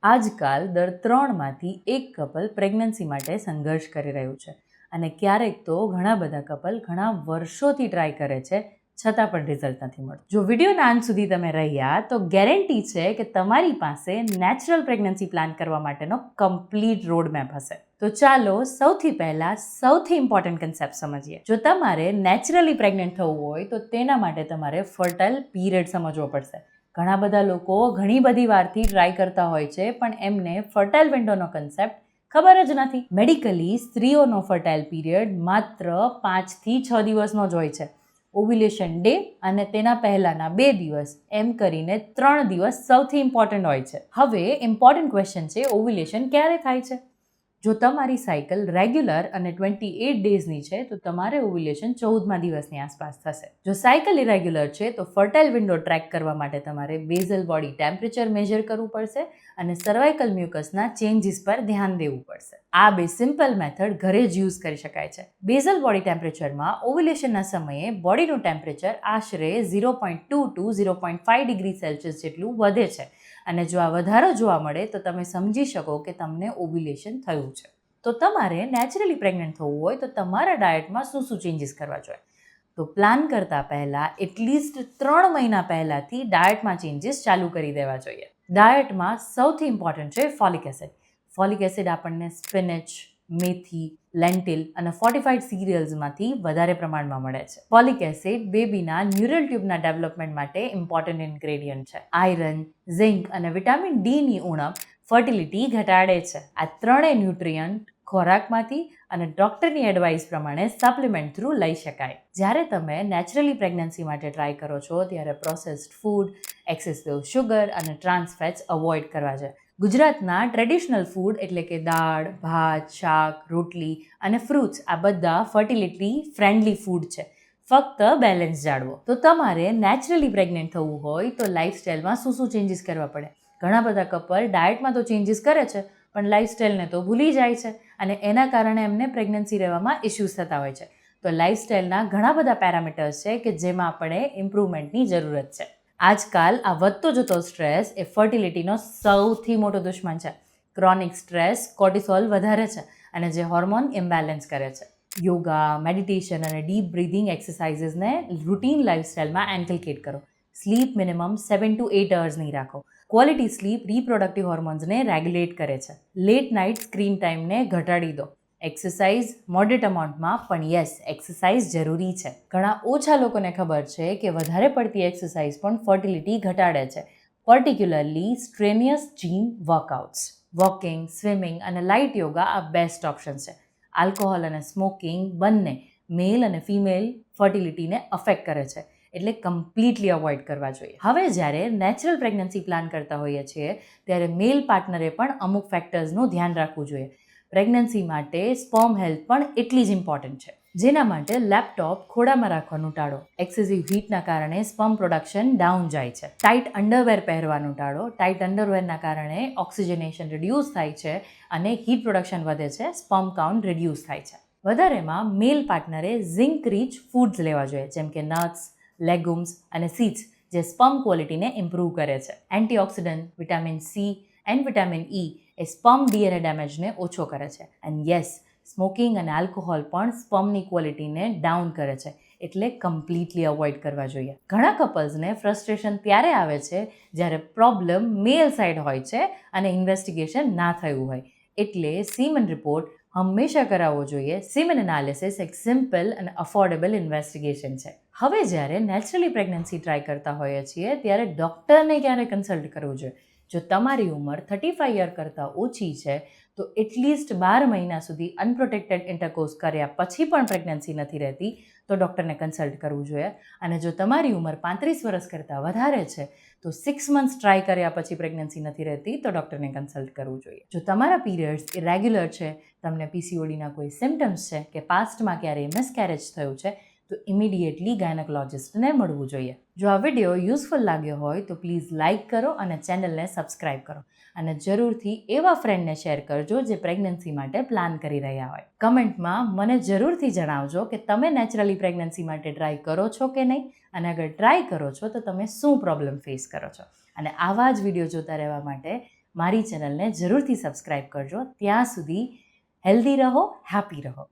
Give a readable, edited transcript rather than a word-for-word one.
આજકાલ દર 3માંથી 1 couple pregnancy માટે સંઘર્ષ કરી રહ્યું છે અને ક્યારેક તો ઘણા બધા કપલ ઘણા વર્ષોથી ટ્રાય કરે છે છતાં પણ રિઝલ્ટ નથી મળતું. જો વિડીયોના અંત સુધી તમે રહ્યા તો ગેરંટી છે કે તમારી પાસે નેચરલ પ્રેગ્નન્સી પ્લાન કરવા માટેનો કમ્પ્લીટ રોડમેપ હશે. તો ચાલો સૌથી પહેલા સૌથી ઇમ્પોર્ટન્ટ કન્સેપ્ટ સમજીએ. જો તમારે નેચરલી પ્રેગ્નન્ટ થવું હોય તો તેના માટે તમારે ફર્ટાઇલ પીરિયડ સમજવો પડશે. ઘણા બધા લોકો ઘણી બધી વારથી ટ્રાય કરતા હોય છે પણ એમને ફર્ટાઇલ વિન્ડોનો કન્સેપ્ટ ખબર જ નથી. મેડિકલી સ્ત્રીઓનો ફર્ટાઇલ પીરિયડ માત્ર 5થી 6 દિવસનો જ હોય છે. ઓવ્યુલેશન ડે અને તેના પહેલાના 2 દિવસ એમ કરીને 3 દિવસ સૌથી ઇમ્પોર્ટન્ટ હોય છે. હવે ઇમ્પોર્ટન્ટ ક્વેશ્ચન છે, ઓવ્યુલેશન ક્યારે થાય છે? જો તમારી સાયકલ રેગ્યુલર અને 28 ડેઝની છે તો તમારે ઓવ્યુલેશન 14મા દિવસની આસપાસ થશે. જો સાયકલ ઇરેગ્યુલર છે તો ફર્ટાઇલ વિન્ડો ટ્રેક કરવા માટે તમારે બેઝલ બોડી ટેમ્પરેચર મેજર કરવું પડશે અને સર્વાઇકલ મ્યુકસના ચેન્જીસ પર ધ્યાન દેવું પડશે. આ 2 સિમ્પલ મેથડ ઘરે જ યુઝ કરી શકાય છે. બેઝલ બોડી ટેમ્પરેચરમાં ઓવ્યુલેશનના સમયે બોડીનું ટેમ્પરેચર આશરે 0.2 to 0.5 ડિગ્રી સેલ્સિયસ જેટલું વધે છે અને જો આ વધારો જોવા મળે તો તમે સમજી શકો કે તમને ઓવ્યુલેશન થયું છે. તો તમારે નેચરલી પ્રેગ્નન્ટ થવું હોય તો તમારા ડાયટમાં શું ચેન્જીસ કરવા જોઈએ? તો પ્લાન કરતાં પહેલાં એટલીસ્ટ 3 મહિના પહેલાંથી ડાયટમાં ચેન્જીસ ચાલુ કરી દેવા જોઈએ. ડાયટમાં સૌથી ઇમ્પોર્ટન્ટ છે ફોલિક એસિડ. ફોલિક એસિડ આપણને સ્પિનચ, મેથી, લેન્ટિલ અને ફોર્ટિફાઈડ સિરિયલ્સમાંથી વધારે પ્રમાણમાં મળે છે. ફોલિક એસિડ બેબીના ન્યુરલ ટ્યુબના ડેવલપમેન્ટ માટે ઇમ્પોર્ટન્ટ ઇન્ગ્રેડિયન્ટ છે. આયરન, ઝિંક અને વિટામિન ડીની ઉણપ ફર્ટિલિટી ઘટાડે છે. આ ત્રણેય ન્યુટ્રિયન્ટ ખોરાકમાંથી અને ડૉક્ટરની એડવાઇસ પ્રમાણે સપ્લિમેન્ટ થ્રુ લઈ શકાય. જ્યારે તમે નેચરલી પ્રેગ્નન્સી માટે ટ્રાય કરો છો ત્યારે પ્રોસેસ્ડ ફૂડ, એક્સેસિવ શુગર અને ટ્રાન્સ ફેટ્સ અવોઇડ કરવા જોઈએ. ગુજરાતના ટ્રેડિશનલ ફૂડ એટલે કે દાળ, ભાત, શાક, રોટલી અને ફ્રૂટ્સ આ બધા ફર્ટિલિટી ફ્રેન્ડલી ફૂડ છે. ફક્ત બેલેન્સ જાળવો. તો તમારે નેચરલી પ્રેગ્નન્ટ થવું હોય તો લાઇફસ્ટાઇલમાં શું ચેન્જીસ કરવા પડે? ઘણા બધા કપલ ડાયટમાં તો ચેન્જીસ કરે છે પણ લાઇફસ્ટાઇલને તો ભૂલી જાય છે અને એના કારણે એમને પ્રેગ્નન્સી રહેવામાં ઇશ્યુઝ થતા હોય છે. તો લાઇફસ્ટાઇલના ઘણા બધા પેરામીટર્સ છે કે જેમાં આપણે ઇમ્પ્રુવમેન્ટની જરૂરત છે. આજકાલ આ વધતો જતો સ્ટ્રેસ એ ફર્ટિલિટીનો સૌથી મોટો દુશ્મન છે. ક્રોનિક સ્ટ્રેસ કોર્ટિસોલ વધારે છે અને જે હોર્મોન ઇમ્બેલેન્સ કરે છે. યોગા, મેડિટેશન અને ડીપ બ્રીધિંગ એક્સરસાઇઝીસને રૂટીન લાઇફસ્ટાઇલમાં એન્કલકેટ કરો. સ્લીપ મિનિમમ 7 to 8 અવર્સની રાખો. ક્વોલિટી સ્લીપ રિપ્રોડક્ટિવ હોર્મોન્સને રેગ્યુલેટ કરે છે. લેટ નાઇટ સ્ક્રીન ટાઈમને ઘટાડી દો. એક્સરસાઇઝ મોડરેટ અમાઉન્ટમાં પણ યસ, એક્સરસાઇઝ જરૂરી છે. ઘણા ઓછા લોકોને ખબર છે કે વધારે પડતી એક્સરસાઇઝ પણ ફર્ટિલિટી ઘટાડે છે, particularly strenuous gym workouts. Walking, swimming અને લાઇટ યોગા આ બેસ્ટ ઓપ્શન છે. આલ્કોહોલ અને સ્મોકિંગ બંને મેલ અને ફિમેલ ફર્ટિલિટીને અફેક્ટ કરે છે એટલે કમ્પ્લીટલી અવોઇડ કરવા જોઈએ. હવે જ્યારે નેચરલ પ્રેગ્નન્સી પ્લાન કરતા હોઈએ છીએ ત્યારે મેલ પાર્ટનરે પણ અમુક ફેક્ટર્સનું ધ્યાન રાખવું જોઈએ. પ્રેગ્નન્સી માટે સ્પર્મ હેલ્થ પણ એટલી જ ઇમ્પોર્ટન્ટ છે. જેના માટે લેપટોપ ખોળામાં રાખવાનું ટાળો. એક્સેસિવ હીટના કારણે સ્પર્મ પ્રોડક્શન ડાઉન જાય છે. ટાઇટ અંડરવેર પહેરવાનું ટાળો. ટાઇટ અંડરવેરના કારણે ઓક્સિજનેશન રિડ્યુસ થાય છે અને હીટ પ્રોડક્શન વધે છે, સ્પર્મ કાઉન્ટ રિડ્યુસ થાય છે. વધારેમાં મેલ પાર્ટનરે ઝિંક રીચ ફૂડ્સ લેવા જોઈએ જેમ કે નટ્સ, લેગુમ્સ અને સીડ્સ જે સ્પર્મ ક્વોલિટીને ઇમ્પ્રૂવ કરે છે. Antioxidant, vitamin C and vitamin E એ સ્પર્મ ડીએનએ ડેમેજને ઓછો કરે છે. એન્ડ યસ, સ્મોકિંગ અને આલ્કોહોલ પણ સ્પર્મની ક્વોલિટીને ડાઉન કરે છે એટલે કમ્પ્લીટલી અવોઇડ કરવા જોઈએ. ઘણા કપલ્સને ફ્રસ્ટ્રેશન ત્યારે આવે છે જ્યારે પ્રોબ્લેમ મેલ સાઇડ હોય છે અને ઇન્વેસ્ટિગેશન ના થયું હોય. એટલે સીમન રિપોર્ટ હંમેશા કરાવવો જોઈએ. સીમન એનાલિસિસ એક સિમ્પલ અને અફોર્ડેબલ ઇન્વેસ્ટિગેશન છે. હવે જ્યારે નેચરલી પ્રેગ્નન્સી ટ્રાય કરતા હોઈએ છીએ ત્યારે ડૉક્ટરને ક્યારે કન્સલ્ટ કરવું જોઈએ? જો તમારી ઉંમર 35 યર કરતાં ઓછી છે તો એટલીસ્ટ 12 મહિના સુધી અનપ્રોટેક્ટેડ ઇન્ટરકોર્સ કર્યા પછી પણ પ્રેગ્નન્સી નથી રહેતી તો ડૉક્ટરને કન્સલ્ટ કરવું જોઈએ. અને જો તમારી ઉંમર 35 વર્ષ કરતાં વધારે છે તો 6 મંથ્સ ટ્રાય કર્યા પછી પ્રેગ્નન્સી નથી રહેતી તો ડૉક્ટરને કન્સલ્ટ કરવું જોઈએ. જો તમારા પીરિયડ્સ ઇરેગ્યુલર છે, તમને પીસીઓડીના કોઈ સિમ્ટમ્સ છે કે પાસ્ટમાં ક્યારેય મિસકેરેજ થયું છે તો ઇમિડિયેટલી ગાયનેકોલોજિસ્ટને મળવું જોઈએ. જો આ વિડીયો યુઝફુલ લાગ્યો હોય તો પ્લીઝ લાઇક કરો અને ચેનલને સબસ્ક્રાઇબ કરો અને જરૂરથી એવા ફ્રેન્ડને શેર કરજો જે પ્રેગ્નન્સી માટે પ્લાન કરી રહ્યા હોય. કમેન્ટમાં મને જરૂરથી જણાવજો કે તમે નેચરલી પ્રેગ્નન્સી માટે ટ્રાય કરો છો કે નહીં અને અગર ટ્રાય કરો છો તો તમે શું પ્રોબ્લેમ ફેસ કરો છો. અને આવા જ વિડીયો જોતા રહેવા માટે મારી ચેનલને જરૂરથી સબસ્ક્રાઈબ કરજો. ત્યાં સુધી હેલ્ધી રહો, હેપી રહો.